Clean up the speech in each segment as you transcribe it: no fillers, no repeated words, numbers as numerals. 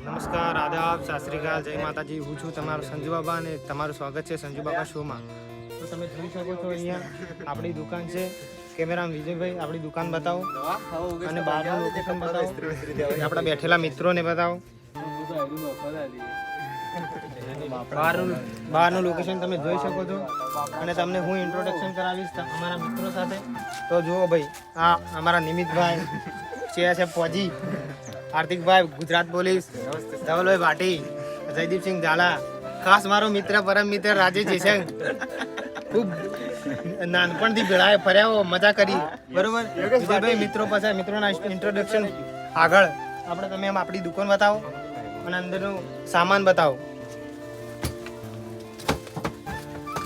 નમસ્કાર, આદાબ, સત શ્રી અકાલ, જય માતાજી. હું છું તમારો સંજુ બાબા અને તમારું સ્વાગત છે સંજુ બાબા શોમાં. તો તમે જોઈ શકો છો અહીંયા આપણી દુકાન છે. કેમેરામાં વિજયભાઈ આપણી દુકાન બતાવો અને બહારનું લોકેશન બતાવો. આપણા બેઠેલા મિત્રોને બતાવો. બહારનું લોકેશન તમે જોઈ શકો છો અને તમને હું ઇન્ટ્રોડક્શન કરાવીશ અમારા મિત્રો સાથે. તો જુઓ ભાઈ, આ અમારા નિમિતભાઈ છે ફોજી, હાર્દિકભાઈ ગુજરાત પોલીસ, ધવલભાઈ ભાટી, જયદીપસિંહ ઝાલા, ખાસ મારો મિત્ર પરમ મિત્ર રાજેશ જેસંગ. ખૂબ નાનપણથી ભેળાએ ફર્યા, મજા કરી. બરોબર વિજયભાઈ, મિત્રો પાસે મિત્રોના ઇન્ટ્રોડક્શન આગળ આપણે તમે આમ આપણી દુકાન બતાવો અને અંદરનું સામાન બતાવો.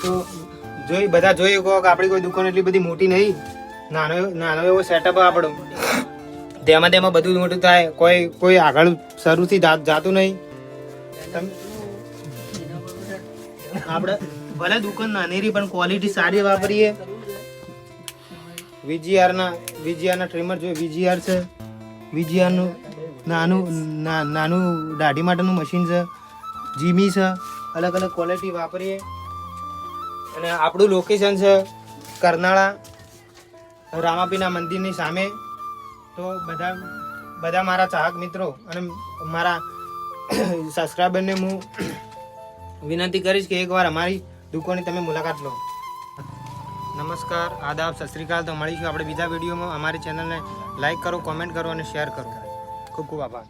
તો બધા જોઈ કહો કે આપણી કોઈ દુકાન એટલી બધી મોટી નહીં, નાનો એવો સેટઅપ આપણો. તેમાં બધું મોટું થાય, કોઈ આગળ શરૂથી જાતું નહીં. આપણે ભલે દુકાન નાની પણ ક્વોલિટી સારી વાપરીએ. VGR ના ટ્રીમર જોઈએ. VGR છે, VGR નું નાનું દાઢી માટેનું મશીન છે, જીમી છે, અલગ અલગ ક્વોલિટી વાપરીએ. અને આપણું લોકેશન છે કરનાળા, રામાપીના મંદિરની સામે. તો બધા મારા ચાહક મિત્રો અને મારા સબસ્ક્રાઈબરને હું વિનંતી કરીશ કે એકવાર અમારી દુકાનની તમે મુલાકાત લો. નમસ્કાર, આદાબ, સત શ્રી અકાલ. તો મળીશું આપણે બીજા વિડીયોમાં. અમારી ચેનલને લાઈક કરો, કોમેન્ટ કરો અને શેર કરો. ખૂબ ખૂબ આભાર.